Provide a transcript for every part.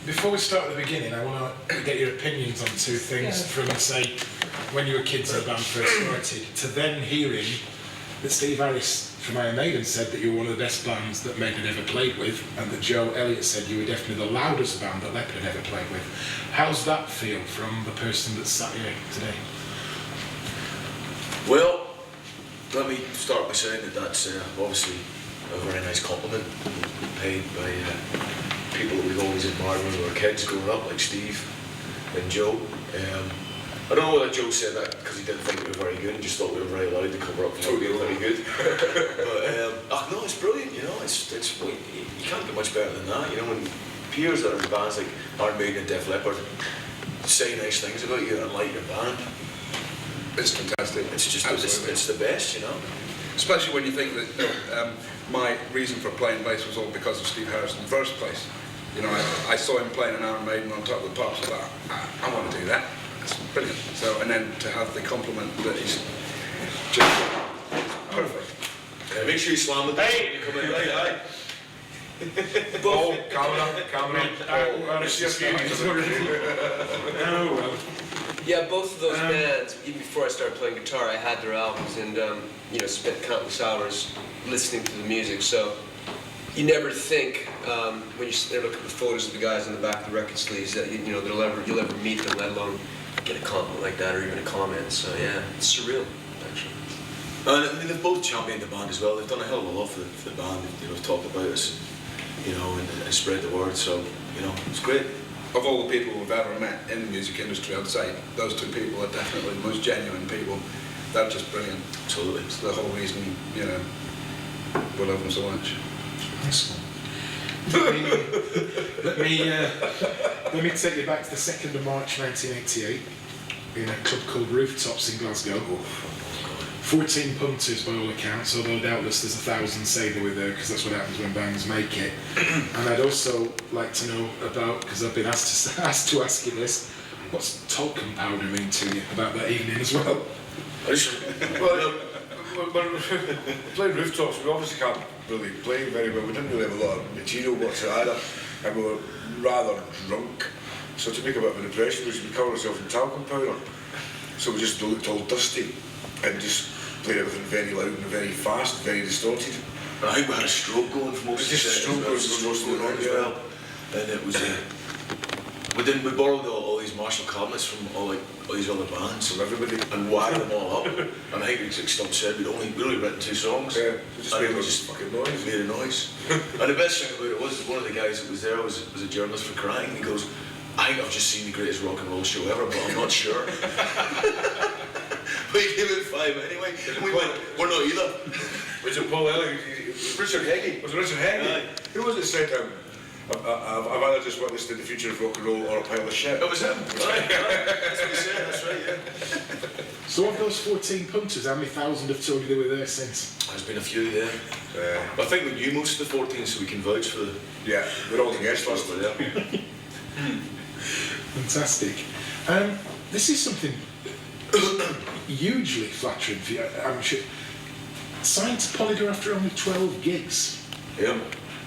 before we start at the beginning, I want to get your opinions on two things from, say, when you were kids and the band first started, to then hearing that Steve Harris from Iron Maiden said that you were one of the best bands that Maiden ever played with, and that Joe Elliott said you were definitely the loudest band that Leopard had ever played with. How's that feel from the person that's sat here today? Well, let me start by saying that that's obviously a very nice compliment paid by people that we've always admired when we were kids growing up, like Steve and Joe. I don't know whether Joe said that because he didn't think we were very good and just thought we were very loud to cover up for not being very good. But no, it's brilliant, you know, you can't get much better than that, you know, when peers that are in bands like Iron Maiden and Def Leppard say nice things about you and like your band. It's fantastic. It's just it's the best, you know. Especially when you think that, you know, my reason for playing bass was all because of Steve Harris in the first place. You know, I saw him playing an Iron Maiden on top of the pops. I thought, I want to do that. It's brilliant. So, and then to have the compliment that he's just perfect. Yeah, make sure you slam the door when you come in, right? Oh, camera. Oh, well. Yeah, both of those bands, even before I started playing guitar, I had their albums and, you know, spent countless hours listening to the music. So you never think, when you sit there looking at the photos of the guys on the back of the record sleeves, that you know you'll ever meet them, let alone get a compliment like that or even a comment. So yeah, it's surreal, actually. And I mean, they've both championed the band as well. They've done a hell of a lot for the band. You know, talked about us, you know, and spread the word. So you know, it's great. Of all the people we've ever met in the music industry, I'd say those two people are definitely the most genuine people. They're just brilliant. Absolutely. It's the whole reason, you know, we love them so much. Excellent. Let me take you back to the 2nd of March 1988 in a club called Rooftops in Glasgow. 14 punters by all accounts, although doubtless there's 1,000 say they were there because that's what happens when bands make it. And I'd also like to know about, because I've been asked to ask you this, what's talcum powder mean to you about that evening as well? Well, playing Rooftops, we obviously can't really play very well. We didn't really have a lot of material whatsoever, and we were rather drunk. So to make a bit of an impression, we covered ourselves in talcum powder. So we just looked all dusty and just played everything very loud and very fast, very distorted. And I think we had a stroke going for most of the set. Stroke was most of the night as well. And it was we borrowed all these Marshall cabinets from all these other bands from everybody and wired them all up. And I think like Stump said we'd only written 2 songs. Yeah, we just fucking noise. Made a noise. And the best thing about it was one of the guys that was there was a journalist for Crying, and he goes, I think I've just seen the greatest rock and roll show ever, but I'm not sure. But he gave it 5 anyway. And we went, we're not either. Was it Paul Elliott? Richard Heggie. Was it Richard Heggie? Who was it said, I've either just witnessed in the future of rock and roll or a pile of shit? It was him. Right. That's what he said, that's right, yeah. So of those 14 punters, how many thousand have told you they were there since? There's been a few, yeah. I think we knew most of the 14, so we can vouch for the... Yeah, we're all the guest list. Fantastic. This is something hugely flattering for you, I'm sure. Signed to Polydor after only 12 gigs. Yeah.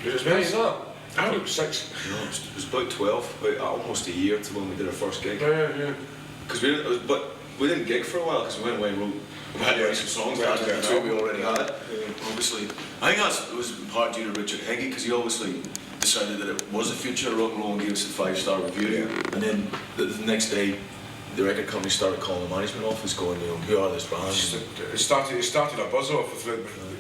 It was many as that. How? 6. No, it was about 12, about almost a year to when we did our first gig. Yeah. Because we didn't gig for a while because we went away and wrote. We had to write some songs that the 2 we already had. Obviously, I think it was in part due to Richard Heggie because he obviously decided that it was a future of rock and roll and gave us a 5-star review. Yeah. And then the next day, the record company started calling the management office, going, you know, who are this band? It started a buzz off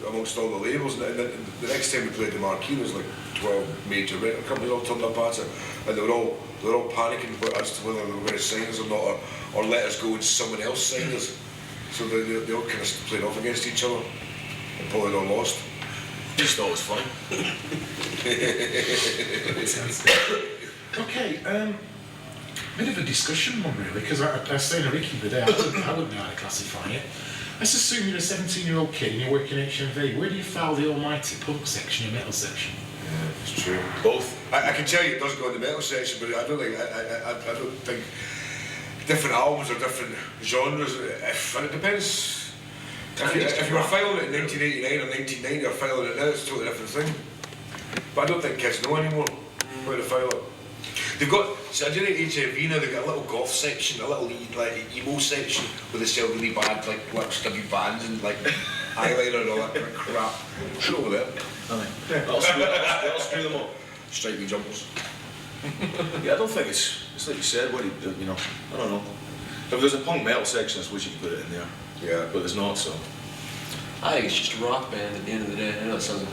amongst all the labels, and the next time we played the Marquee was like 12 major record companies all turned up at it, and they were all panicking as to whether they were going to sign us or not, or let us go and someone else sign us. So they all kind of played off against each other, and probably all lost. Just thought it was fun. Okay, bit of a discussion one really, because I was saying to Ricky the day, I wouldn't know how to classify it. Let's assume you're a 17-year-old kid and you're working in HMV. Where do you file the almighty punk section and metal section? Yeah, it's true. Both. I can tell you it does go in the metal section, but I don't think different albums are different genres. And it depends. If you were filing it in 1989 or 1990 or filing it now, it's a totally different thing. But I don't think kids know anymore how to file it. They've got, so I did HMV now, they've got a little goth section, a little like emo section where they sell really bad like stubby bands and like eyeliner and all that kind of crap. Should over there. Aye. I'll screw them all. Stripy jumpers. Yeah, I don't think it's like you said, what you know, I don't know. If there's a punk metal section, I suppose you could put it in there. Yeah. But there's not, so. I think it's just a rock band at the end of the day. I know it sounds like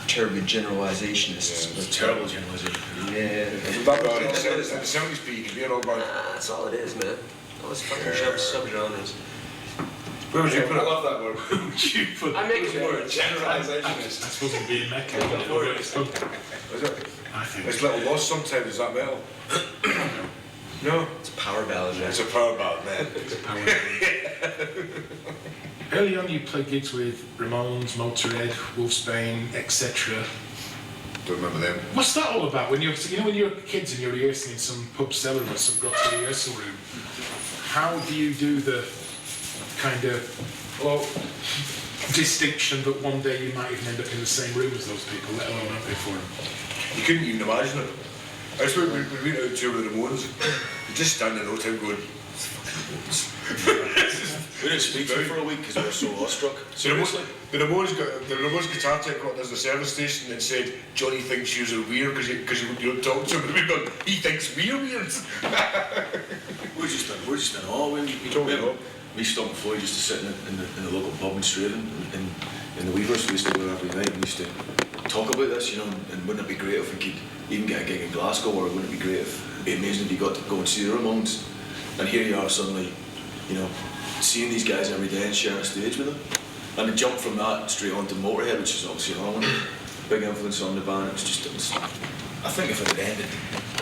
terribly generalizationist. It's a but terrible generalisation. Yeah. Back in the 70s, you could be an old band. That's all it is, man. All this fucking subgenres. Where would you put I it? love that word. Where would you put I make it work. Generalisationist. That's supposed to be a mecca. It's punk. Is it? I think It's Little Lost sometimes, is that metal? No? It's a power ballad, man. It's a power ballad, man. it's a power band. Early on, you played gigs with Ramones, Motorhead, Wolfsbane, etc. Don't remember them. What's that all about? When when you're kids and you're rehearsing in some pub cellar or some grotty rehearsal room, how do you do the kind of distinction that one day you might even end up in the same room as those people, let alone out there for them? You couldn't even imagine it. I just went out to tour with the Ramones. You just stand in the hotel going, We didn't speak to him for a week because we were so awestruck. seriously? The Ramones guitar tech got us to the service station and said, Johnny thinks you're weird because you don't talk to him. And we've gone, he thinks we're weird. We're just in awe. We Totally in awe. Me, Stump and Floyd used to sit in the local pub in Straven, in the Weavers. We used to go every night and we used to talk about this, you know, and wouldn't it be great if we could even get a gig in Glasgow, or wouldn't it be great if it'd be amazing if you got to go and see the Ramones? And here you are suddenly, you know, seeing these guys every day and sharing a stage with them. And to jump from that straight onto Motorhead, which is obviously another one, big influence on the band. It was I think if it had ended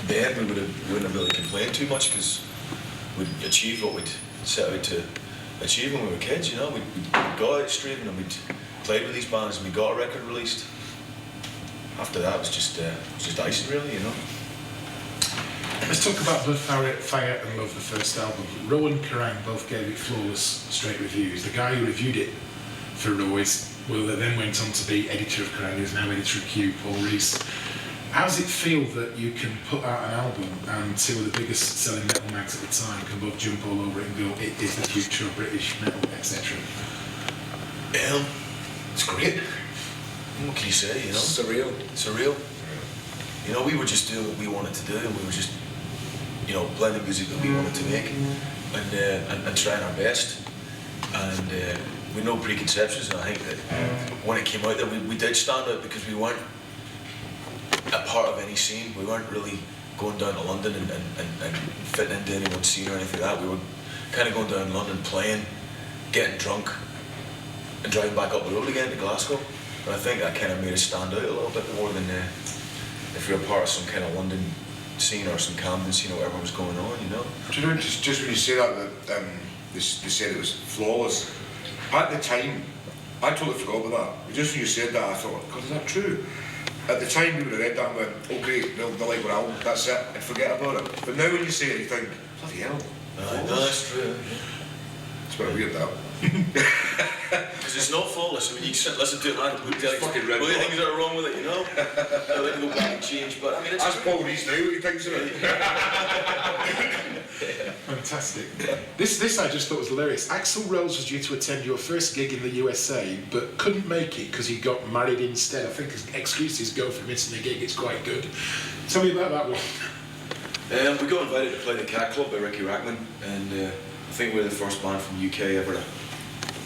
then, we wouldn't have really complained too much because we'd achieved what we'd set out to achieve when we were kids, you know. We'd got out straight and we'd played with these bands and we got a record released. After that, it was just icing, really, you know. Let's talk about Blood, Fire and Love, the first album. Roe and Kerrang both gave it flawless, straight reviews. The guy who reviewed it for Roe then went on to be editor of Kerrang, who's now editor of Q, Paul Rees. How does it feel that you can put out an album and two of the biggest selling metal mags at the time can both jump all over it and go, it is the future of British metal, etc.? It's great. What can you say, you know? Surreal. You know, we were just doing what we wanted to do, and we were just, you know, playing the music that we wanted to make, and trying our best. And with no preconceptions, and I think that when it came out there, we did stand out because we weren't a part of any scene. We weren't really going down to London and fitting into anyone's scene or anything like that. We were kind of going down to London, playing, getting drunk, and driving back up the road again to Glasgow. And I think that kind of made us stand out a little bit more than if you're a part of some kind of London scene or some Camden scene or whatever was going on, you know. Do you know, just when you say that they said it was flawless. At the time, I totally forgot about that. But just when you said that, I thought, God, is that true? At the time, we would have read that and went, oh great, they'll like our album, that's it, and forget about it. But now when you say it, you think, bloody hell. No, that's true. It's a bit weird, that. Because it's not flawless. I mean, you can listen to it and put down fucking red well, things that are wrong with it, you know. I like to go back and change, but I mean, it's Ask Paul Rees now what he thinks of it. Fantastic. This I just thought was hilarious. Axl Rose was due to attend your first gig in the USA, but couldn't make it because he got married instead. I think his excuses go for missing a gig. It's quite good. Tell me about that one. we got invited to play the Cat Club by Ricky Rackman, and I think we were the first band from the UK ever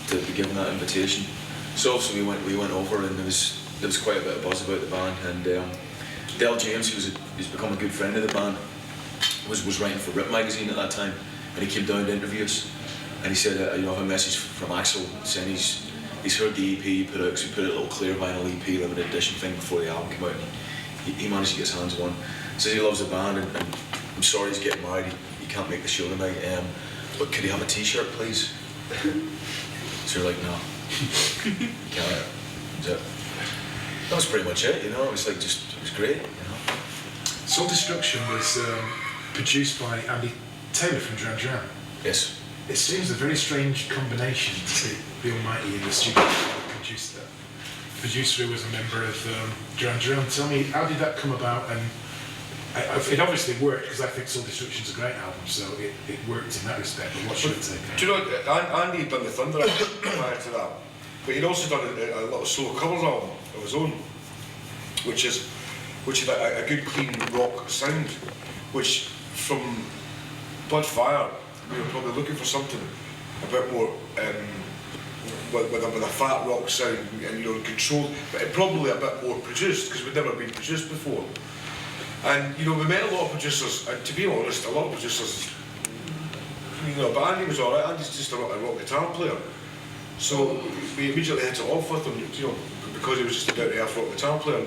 to be given that invitation. So obviously we went over, and there was quite a bit of buzz about the band. And Del James, who's become a good friend of the band, was writing for Rip magazine at that time, and he came down to interview us, and he said, you know, I have a message from Axl saying he's heard the EP he put out, because he put out a little clear vinyl EP limited edition thing before the album came out, and he managed to get his hands on one. Says he loves the band, and I'm sorry he's getting married, he can't make the show tonight, but could he have a t-shirt please? So you're like, no, can't. That was pretty much it, you know. It was like it was great, you know. Soul Destruction was produced by Andy Taylor from Duran Duran. Yes. It seems a very strange combination to see the Almighty in the studio producer. The producer who was a member of Duran Duran. Tell me, how did that come about, and It obviously worked because I think Soul Destruction's a great album, so it worked in that respect. But what's your take? Do you know, Andy had done the Thunder prior to that, but he'd also done a little solo covers album of his own, which had a good clean rock sound, which from Bloodfire we were probably looking for something a bit more with a fat rock sound and controlled, but probably a bit more produced because we'd never been produced before. And we met a lot of producers, and to be honest, a lot of producers, but Andy was alright. Andy's just a rock guitar player, so we immediately hit it off with him, because he was just a down-to-earth rock guitar player.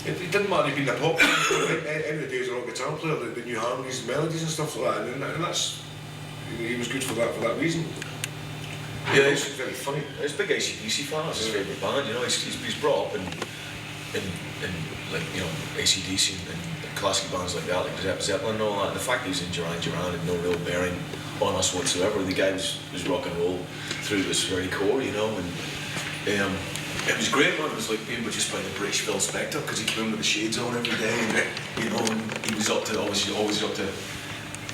It didn't matter if he'd been a pop player, any of the days a rock guitar player, the new harmonies and melodies and stuff like that, and that's, he was good for that reason. Yeah, He's very funny. He's a big AC/DC fan. That's his favourite band. He's brought up in like AC/DC and classic bands like that, like Zeppelin and all that. And the fact that he's in Duran Duran had no real bearing on us whatsoever. The guy was rock and roll through this very core, and it was great, man. It was like being produced by the British Phil Spector because he came in with the shades on every day, and and he was always up to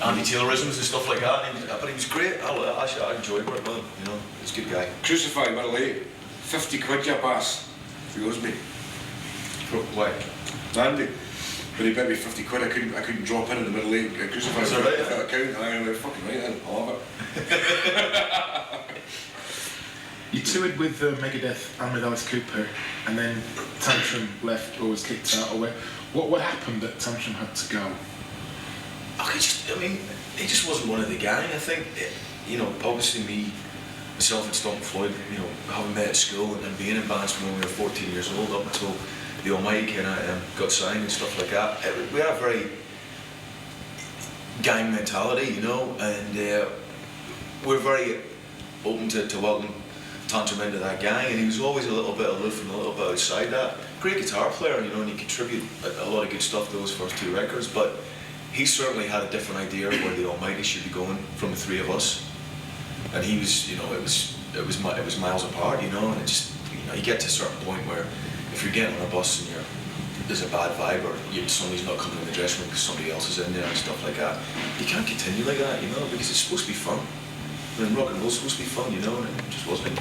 anti-Taylorisms and stuff like that. But he was great. I enjoyed working with him. He's a good guy. Crucified, middle 8, 50 quid your pass, if he owes me. Why? Andy, when he bet me 50 quid, I couldn't drop in the middle 8 Crucified. Is that right? Without account. I went fucking right in. I love it. You toured with Megadeth and with Alice Cooper, and then Tantrum left or was kicked out away. What happened that Tantrum had to go? He just wasn't one of the gang. I think, obviously myself and Stump, Floyd, having met at school and being in bands when we were 14 years old up until the Almighty kind of got signed and stuff like that. We had a very gang mentality, and we're very open to welcome Tantrum into that gang, and he was always a little bit aloof and a little bit outside that. Great guitar player, and he contributed a lot of good stuff to those first 2 records, but he certainly had a different idea of where the Almighty should be going from the 3 of us, and he was, it was miles apart, and it just, you get to a certain point where if you're getting on a bus and there's a bad vibe, or somebody's not coming in the dressing room because somebody else is in there and stuff like that, you can't continue like that, because it's supposed to be fun. Rock and roll's supposed to be fun, and it just wasn't.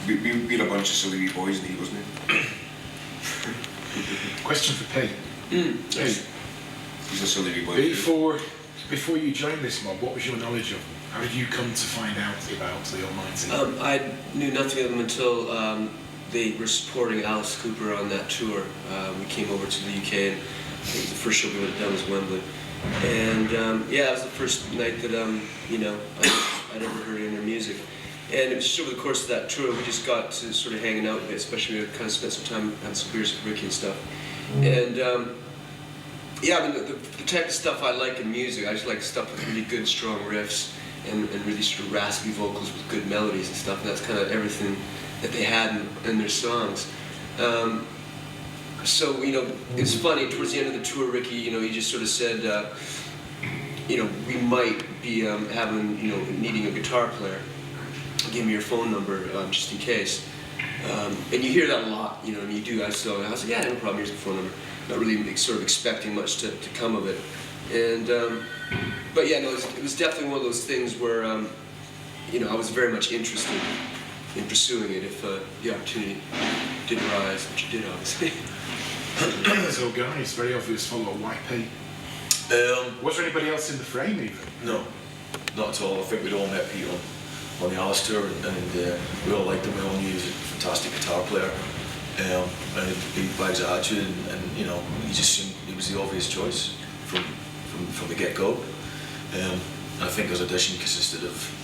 We're a bunch of silly wee boys, and he wasn't. Question for Pete. Yes. He's a silly wee boy. Before you joined this mob, what was your knowledge of them? How did you come to find out about the Almighty? I knew nothing of them until they were supporting Alice Cooper on that tour. We came over to the UK, and it was the first show we would have done was Wembley. And it was the first night that I'd ever heard any of their music. And it was just over the course of that tour, we just got to sort of hanging out a bit, especially we kind of spent some time having some beers with Ricky and stuff. And the type of stuff I like in music, I just like stuff with really good, strong riffs and really sort of raspy vocals with good melodies and stuff. And that's kind of everything that they had in their songs. So it's funny, towards the end of the tour, Ricky, he just sort of said, we might be needing a guitar player. Give me your phone number, just in case. And you hear that a lot, and you do. I was like, yeah, no problem, here's the phone number. Not really sort of expecting much to come of it. And, it was definitely one of those things where, I was very much interested in pursuing it if the opportunity did arise, which it did, obviously. So guys, very obvious follow YP. Was there anybody else in the frame even? No, not at all. I think we'd all met Pete on the Alice tour, and we all liked him. We all knew he was a fantastic guitar player, and he by his attitude, and he just seemed he was the obvious choice from the get-go. I think his audition consisted of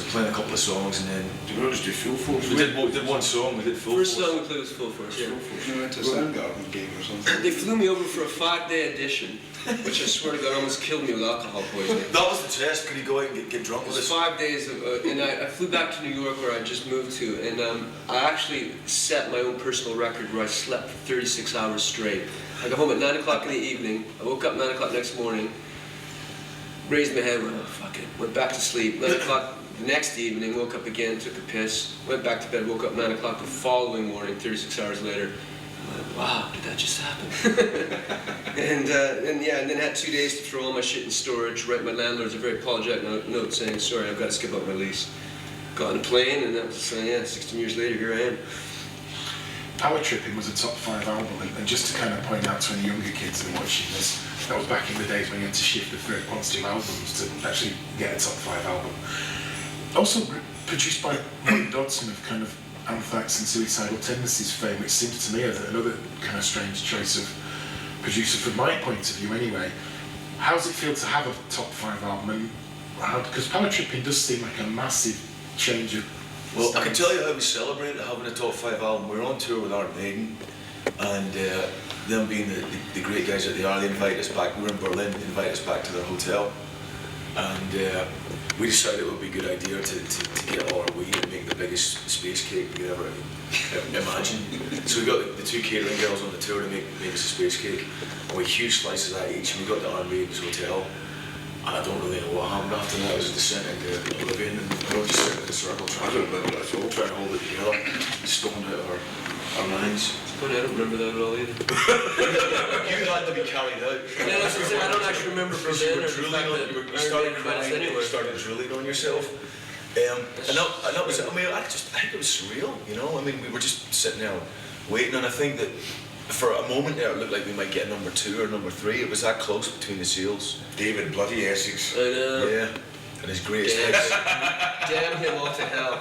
playing a couple of songs, and then Did we not just do full force? we did one song. We did full First force. song we played was Full Force, yeah. You went to a Soundgarden game or something? They flew me over for a 5-day audition, which I swear to God almost killed me with alcohol poisoning. That was the test. Could he go out and get drunk It with was us? 5 days, and I flew back to New York where I just moved to, and I actually set my own personal record where I slept for 36 hours straight. I got home at 9 o'clock in the evening, I woke up 9 o'clock next morning, raised my head, went, oh fuck it, went back to sleep. 9 o'clock the next evening, woke up again, took a piss, went back to bed, woke up 9 o'clock the following morning, 36 hours later, I went, wow, did that just happen? and then had 2 days to throw all my shit in storage, write my landlords a very apologetic note saying, sorry, I've got to skip out my lease. Got on a plane, and that was, 16 years later, here I am. Power Tripping was a top 5 album, and just to kind of point out to any younger kids who are watching this, that was back in the days when you had to shift the third positive albums to actually get a top 5 album. Also produced by Mike Dodson of kind of Anthrax and Suicidal Tendencies fame, which seems to me another kind of strange choice of producer from my point of view anyway. How does it feel to have a top 5 album? And because Power Tripping does seem like a massive change of Well, stance. I can tell you how we celebrated having a top 5 album. We were on tour with Iron Maiden, and them being the great guys that they are, they invited us back. We were in Berlin, they invited us back to their hotel, and we decided it would be a good idea to get all our weed and make the biggest space cake we could ever imagine. So we got the 2 catering girls on the tour to make us a space cake, and we had huge slices of that each, and we got to Iron Maiden's hotel. And I don't really know what happened after that. It was a descent into oblivion, and we were just sitting in a circle trying to remember it all, trying to hold it together, stoned out of our minds. Funny, I don't remember that at all either. You had to be carried out. Yeah, that's what I'm saying, I don't actually remember You Berlin or were the drooling fact on, that you started Iron Maiden crying, anywhere. you started drooling on yourself. And that was, I mean, I think it was surreal, you know? I mean, we were just sitting there waiting, and I think that for a moment there, it looked like we might get number 2 or number 3. It was that close between the seals. David bloody Essex. I know. Yeah, and his greatest hits. Damn him all to hell.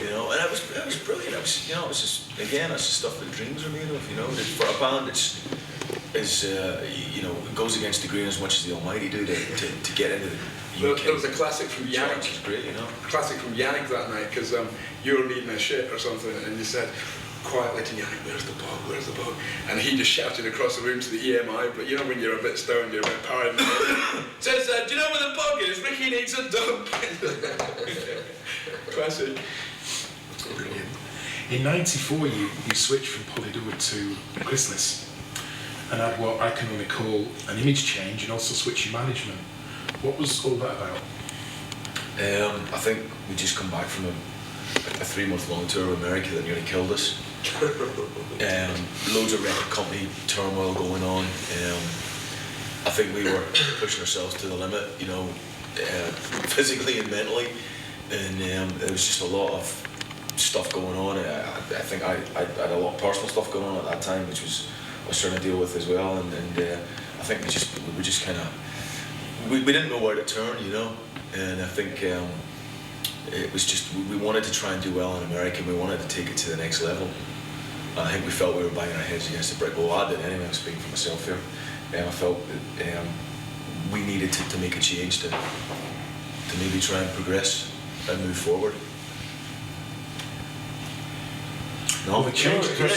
You know, and it was brilliant. It was, you know, it was just, again, that's the stuff that dreams are made of. You know, for a band, you know, it goes against the grain as much as the Almighty do to get into the UK. There was a classic from Yannick. Which is great, you know. Classic from Yannick that night, because you were needing a shit or something, and you said quietly to Yannick, where's the bug, where's the bug? And he just shouted across the room to the EMI, but you know when you're a bit stoned, you're a bit paranoid. Says, do you know where the bug is? Ricky needs a dump. Classic. In '94, you switched from Polydor to Chrysalis and had what I can only call an image change, and also switch your management. What was all that about? I think we just come back from a 3-month long tour of America that nearly killed us. Loads of record company turmoil going on. I think we were pushing ourselves to the limit, you know, physically and mentally, and there was just a lot of stuff going on. I think I had a lot of personal stuff going on at that time, which I was trying to deal with as well, and I think we were just kind of, we didn't know where to turn, you know, and I think it was just, we wanted to try and do well in America, and we wanted to take it to the next level. I think we felt we were banging our heads against a brick wall. I did anyway, I'm speaking for myself here. I felt that we needed to make a change to maybe try and progress and move forward. No, the change. And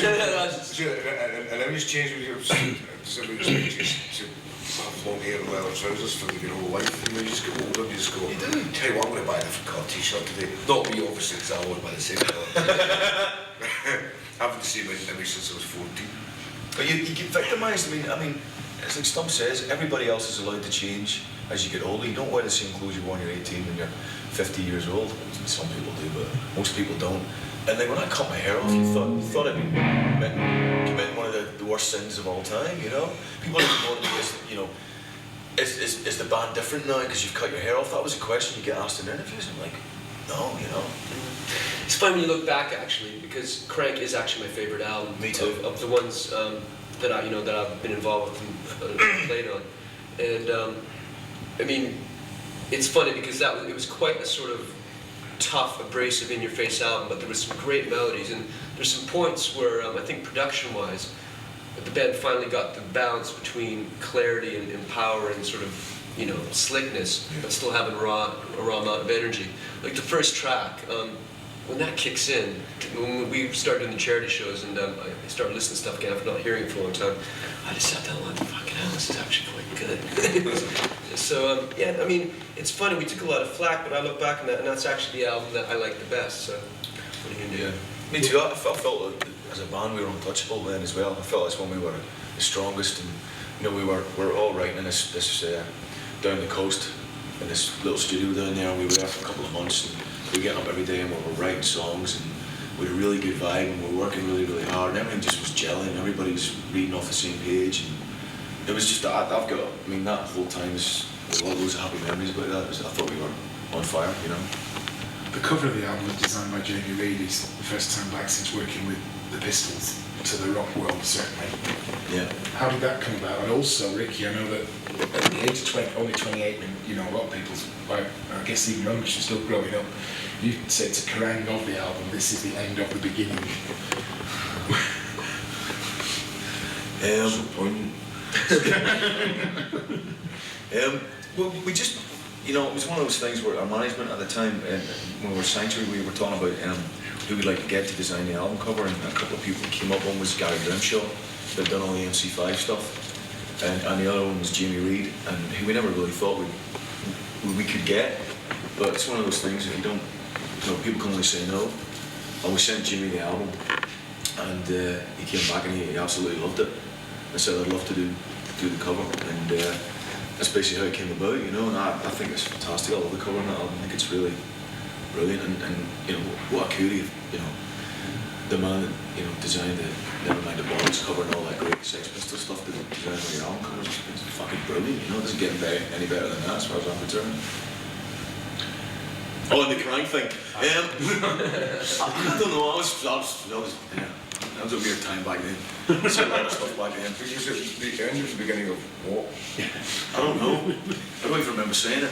then just changed with your somebody to have long hair and leather trousers for your whole life. And you just get older and you just go, You do. Tell you what, I'm going to buy a different colour t-shirt today. Not me, obviously, because I always buy the same colour. I haven't seen my image since I was 14. But you get victimised. I mean, as like Stump says, everybody else is allowed to change as you get older. You don't wear the same clothes you wore when you're 18 when you're 50 years old. Some people do, but most people don't. And then when I cut my hair off, you thought I'd commit one of the worst sins of all time, you know? People even go to me, you know, is the band different now because you've cut your hair off? That was a question you get asked in interviews. I'm like, no, you know. It's funny when you look back, actually, because Crank is actually my favorite album. Me too. Of the ones that I've been involved with and played on, and I mean, it's funny because it was quite a sort of tough, abrasive, in-your-face album, but there was some great melodies, and there's some points where I think production-wise, the band finally got the balance between clarity and power and sort of, you know, slickness, but still having a raw amount of energy. Like the first track, when that kicks in, when we started doing the charity shows and I started listening to stuff again after not hearing it for a long time, I just sat down and went, fucking hell, this is actually quite good. So, yeah, I mean, it's funny, we took a lot of flack, but I look back on that, and that's actually the album that I like the best, so what are you going to do? Me too. I felt that as a band we were untouchable then as well. I felt that's when we were the strongest, and you know we're all writing in this down the coast in this little studio down there. We were there for a couple of months, and we get up every day and we were writing songs, we had a really good vibe, and we were working really, really hard, and everything just was gelling. Everybody was reading off the same page, and it was just that whole time is loads of happy memories about that. I thought we were on fire, you know. The cover of the album was designed by Jamie Reid. It's the first time back since working with the Pistols to the rock world, certainly. Yeah. How did that come about? And also, Ricky, I know that at the age of 20, only 28, and you know, a lot of people's, like, I guess even younger, she's still growing up. You said to Kerrang of the album, this is the end of the beginning. Well, we just, you know, it was one of those things where our management at the time, when we were Sanctuary, we were talking about who we'd like to get to design the album cover, and a couple of people came up. One was Gary Grimshaw, that done all the MC5 stuff, and the other one was Jamie Reid, and who we never really thought we could get. But it's one of those things, if you don't, you know, people can only say no. And we sent Jimmy the album, and he came back and he absolutely loved it. I said I'd love to do the cover, and that's basically how it came about, you know. And I think it's fantastic. I love the cover on that album. I think it's really brilliant, and you know, what a coolie, you know, the man that, you know, designed the Nevermind the Bollocks cover and all that great Sex Pistols stuff that designed all your album covers. It's fucking brilliant, you know. It doesn't get any better than that as far as I'm concerned. Oh, and the Kerrang thing. I don't know. That was a weird time back then. I said a lot of stuff back then. Was it the end of the beginning of what? I don't know. I don't even remember saying it.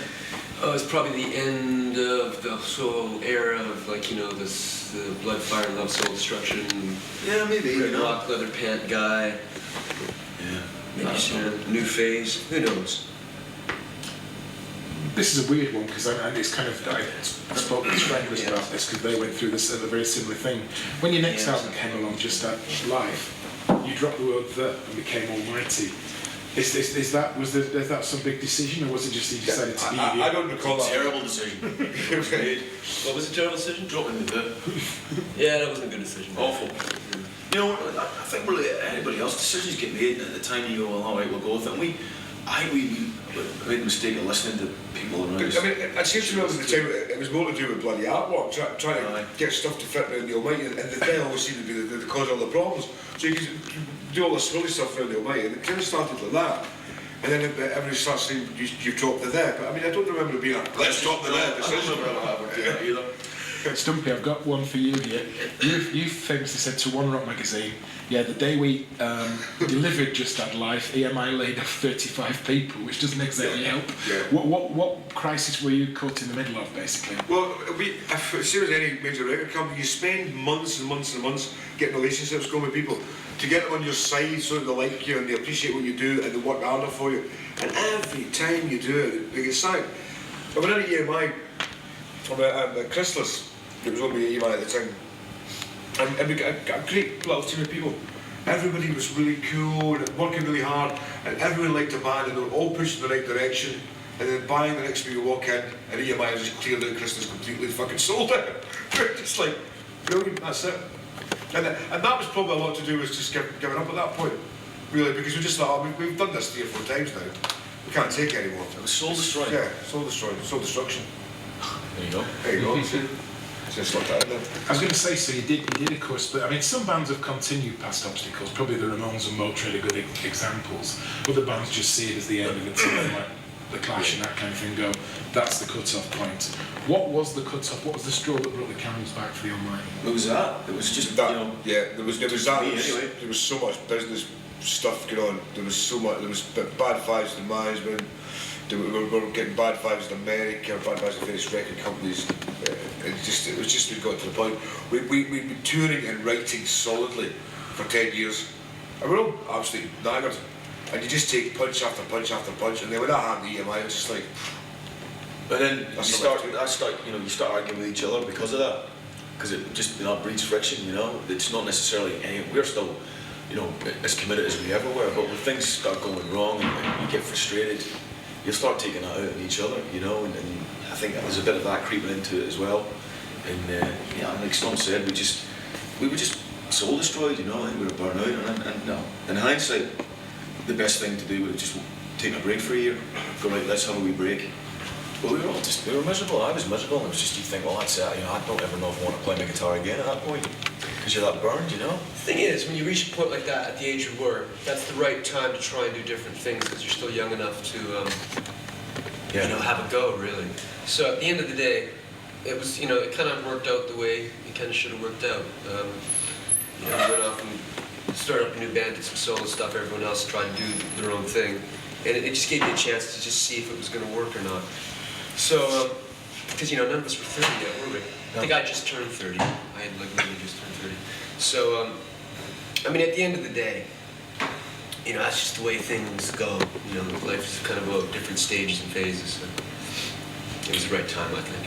Oh, it's probably the end of the whole era of, like, you know, the Blood, Fire, and Love, Soul Destruction. Yeah, maybe. Red You know. Rock, leather pant guy. Yeah. Maybe new phase. Who knows? This is a weird one because it's kind of, I spoke with Stranglers about this because they went through this a very similar thing. When your next album came along, Just That Life, you dropped the word "the" and became Almighty. Is that some big decision, or was it just you decided to be? I don't recall that. Terrible decision. What was a terrible decision? Dropping the "the." Yeah, that wasn't a good decision. Awful. You know, I think really anybody else, decisions get made, and at the time you go, well, all right, we'll go with it. And we made the mistake of listening to people around us. I mean, I seem to remember the time it was more to do with bloody artwork, trying to get stuff to fit around the Almighty, and the day always seemed to be the cause of all the problems. So you could do all this silly stuff around the Almighty, and it kind of started like that. And then everybody starts saying, you've dropped the there. But I mean, I don't remember it being a let's drop the there decision. Either. Stumpy, I've got one for you here. You've famously said to One Rock magazine, yeah, the day we delivered Just That Life, EMI laid off 35 people, which doesn't exactly help. Yeah. What crisis were you caught in the middle of, basically? Well, as soon as any major record company, you spend months and months and months getting relationships going with people to get them on your side so that they like you and they appreciate what you do and they work harder for you. And every time you do it, they get signed. I went in at EMI at Chrysalis. It was only EMI at the time. And we got a great little team of people. Everybody was really cool and working really hard, and everyone liked the band, and they were all pushing in the right direction. And then bang, the next week you walk in, and EMI was just cleared out Chrysalis completely, fucking sold it. Just like, brilliant, that's it. And that was probably a lot to do with just giving up at that point, really, because we just thought, oh, we've done this 3 or 4 times now. We can't take it anymore. It was soul destroying. Yeah, soul destroying, soul destruction. There you go. There you go. Just like that, then. I was going to say, so you did of course, but I mean, some bands have continued past obstacles. Probably the Ramones and Motörhead are good examples. Other bands just see it as the end of it, so like the Clash and that kind of thing go, that's the cut-off point. What was the cut-off? What was the straw that brought the camels back for the Almighty? It was that. It was just, That, you know... yeah, there was that. Anyway. There was so much business stuff going on. There was so much. There was bad fights with the management. We were getting bad vibes in America, bad vibes in various record companies. It was just we got to the point. We'd been touring and writing solidly for 10 years. And we're all absolutely knackered. And you just take punch after punch after punch. And then when that happened to EMI, it was just like... But then you start arguing with each other because of that. Because it just, you know, breeds friction, you know. It's not necessarily we're still, you know, as committed as we ever were. But when things start going wrong and you get frustrated, you'll start taking that out on each other, you know, and I think there's a bit of that creeping into it as well. And yeah, like Stump said, we were just soul destroyed, you know. I think we were burnt out, and no. In hindsight, the best thing to do would have just taken a break for a year. Go right, let's have a wee break. Well, we were miserable. I was miserable. It was just, you think, well, that's it. You know, I don't ever know if I want to play my guitar again at that point. Because you're that burned, you know? The thing is, when you reach a point like that at the age you were, that's the right time to try and do different things because you're still young enough to, you know, have a go, really. So at the end of the day, it was, you know, it kind of worked out the way it kind of should have worked out. You know, we went off and started up a new band, did some solo stuff. Everyone else tried to do their own thing, and it just gave me a chance to just see if it was going to work or not. So, because you know, none of us were 30 yet, were we? I think I just turned 30. I had like literally just turned 30. So, I mean, at the end of the day, you know, that's just the way things go. You know, life is kind of about different stages and phases. So it was the right time, I think.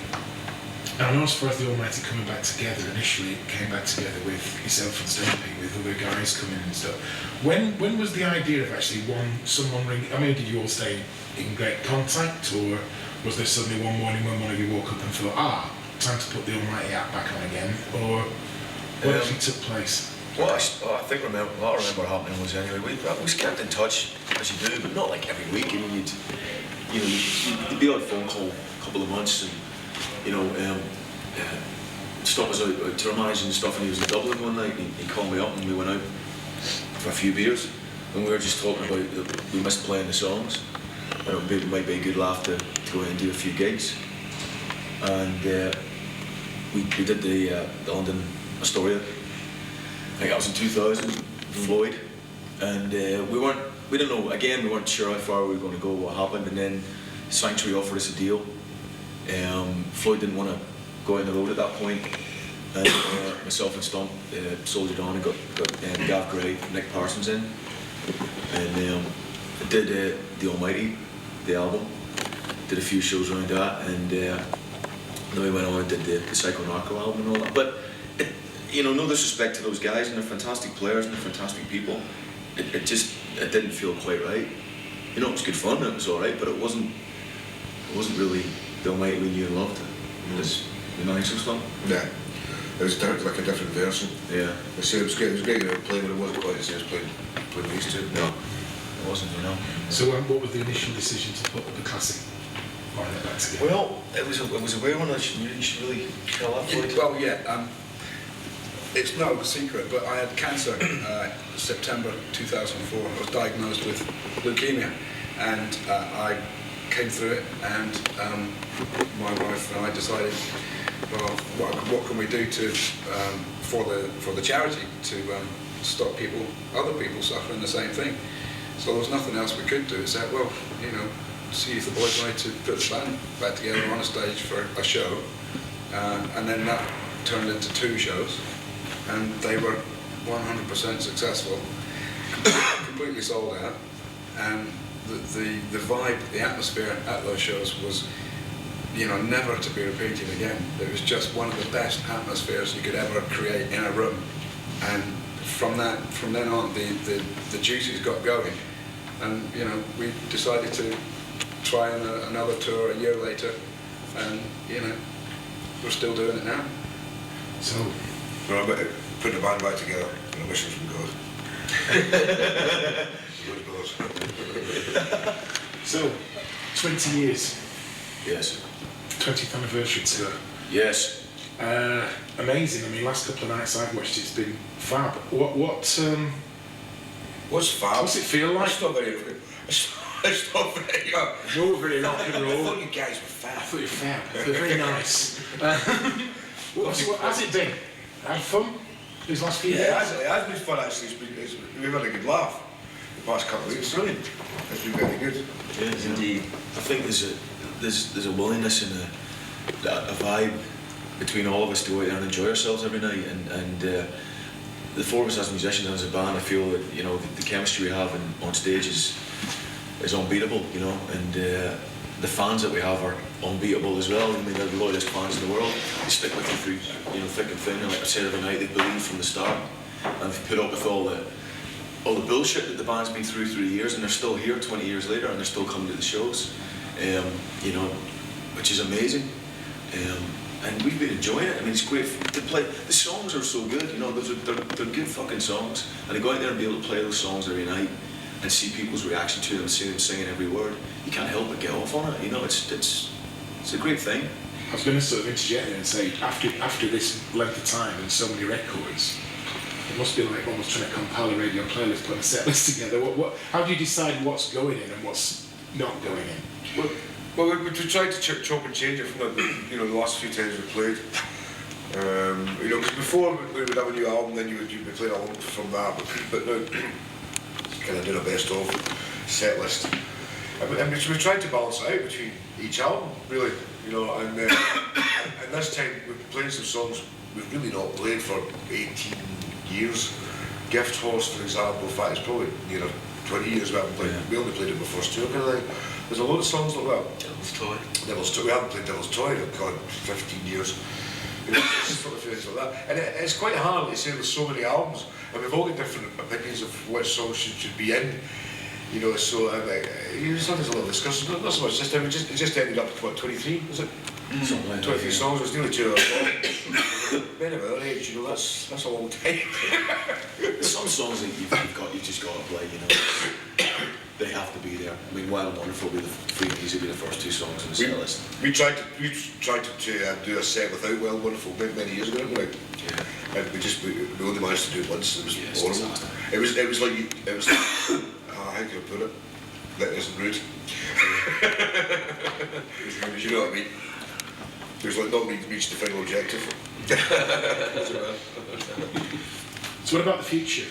And I know as far as the Almighty coming back together, initially it came back together with yourself and Stumpy, with other guys coming and stuff. When was the idea of actually someone ringing? I mean, did you all stay in great contact, or was there suddenly one morning when one of you woke up and thought, time to put the Almighty app back on again, or what actually took place? Well, I think what I remember happening was, anyway, we kept in touch, as you do, but not like every week. I mean, you'd be on a phone call a couple of months, and you know, Stump was out tour-managing and stuff, and he was in Dublin one night, and he called me up, and we went out for a few beers, and we were just talking about that we missed playing the songs, and it might be a good laugh to go in and do a few gigs. And we did the London Astoria. I think that was in 2000, Floyd, and we didn't know, again, we weren't sure how far we were going to go, what happened, and then Sanctuary offered us a deal. Floyd didn't want to go in the road at that point, and myself and Stump soldiered on and got Gav Gray, Nick Parsons in, and did The Almighty, the album, did a few shows around that, and then we went on and did the Psycho Narco album and all that. But you know, no disrespect to those guys, and they're fantastic players and they're fantastic people. It didn't feel quite right. You know, it was good fun, it was all right, but it wasn't really the Almighty we knew and loved. It was the nice stuff. Yeah, it was like a different version. Yeah. It was great. It was great playing, but it wasn't quite the same as playing these two. No, it wasn't, you know. So what was the initial decision to put the classic lineup back together? Well, it was a weird one. You should really tell that, Floyd. Well, yeah. It's no secret, but I had cancer September 2004. I was diagnosed with leukemia, and I came through it, and my wife and I decided, well, what can we do to for the charity to stop other people suffering the same thing? So there was nothing else we could do except, well, you know, see if the boys wanted to put the band back together on a stage for a show, and then that turned into 2 shows. And they were 100% successful, completely sold out, and the vibe, the atmosphere at those shows was, you know, never to be repeated again. It was just one of the best atmospheres you could ever create in a room, and from then on, the juices got going, and you know, we decided to try another tour a year later, and you know, we're still doing it now. So. Well, but put the band back together, and a mission from God. So, 20 years. Yes. 20th anniversary tour. Yes. Amazing. I mean, last couple of nights I've watched, it's been fab. What's fab? What's it feel like? It's not very. It's not very. You're very rock and I roll. thought you guys were fab. I thought you were fab. They're very nice. What has it been? Had fun these last few days? It has been fun actually. We've had a good laugh the past couple of weeks. Brilliant. It's been very good. Yes, indeed. I think there's a willingness and a vibe between all of us to go out there and enjoy ourselves every night, and the 4 of us as musicians and as a band, I feel that, you know, the chemistry we have on stage is unbeatable, you know, and the fans that we have are unbeatable as well. I mean, they're the loyalest fans in the world. They stick with you through, you know, thick and thin. And like I said every night, they believe from the start, and they've put up with all the bullshit that the band's been through the years, and they're still here 20 years later, and they're still coming to the shows. You know, which is amazing. And we've been enjoying it. I mean, it's great to play. The songs are so good, you know. They're good fucking songs, and to go out there and be able to play those songs every night and see people's reaction to them, see them singing every word, you can't help but get off on it. You know, it's It's a great thing. I was going to sort of interject there and say, after this length of time and so many records, it must be like almost trying to compile a radio playlist, put a set list together. How do you decide what's going in and what's not going in? Well, we tried to chop and change it from the last few times we played. Because before we would have a new album, then you'd be playing along from that. But now, kind of doing a best of set list. And we tried to balance it out between each album, really. And this time we're playing some songs we've really not played for 18 years. Gift Horse, for example, in fact, it's probably 20 years we haven't played. We only played it before tour kind of thing. There's a lot of songs like that. Devil's Toy. Devil's Toy. We haven't played Devil's Toy in 15 years. Sort of things like that. And it's quite hard to say with so many albums, and we've all got different opinions of which songs should be in. So sometimes a lot of discussion. Not so much this time. It just ended up at 23, was it? Something like 23 that, songs. It was nearly 2 hours long. Men of our age, that's a long time. Some songs that you've just got to play, They have to be there. I mean, Wild and Wonderful will be these will be the first 2 songs in the set list. We tried to do a set without Wild and Wonderful many years ago, didn't we? Yeah. And we only managed to do it once. It was horrible. Disaster. It was like how can I put it? That isn't rude. You know what I mean? It was like not reached the final objective. So what about the future?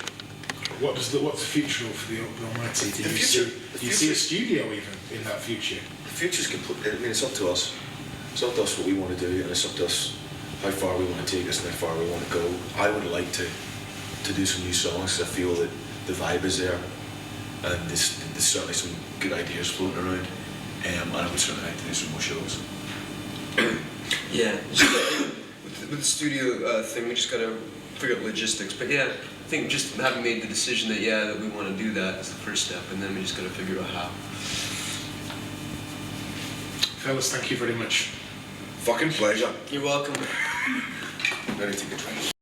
What's the future for the Open Almighty? Do you see a studio even in that future? The future's complete. I mean, it's up to us. It's up to us what we want to do, and it's up to us how far we want to take us and how far we want to go. I would like to do some new songs, 'cause I feel that the vibe is there, and there's certainly some good ideas floating around, and I would certainly like to do some more shows. Yeah, with the studio thing, we just gotta figure out logistics. But yeah, I think just having made the decision that we want to do that is the first step, and then we just gotta figure out how. Fellas, thank you very much. Fucking pleasure. You're welcome. Ready to take a drink.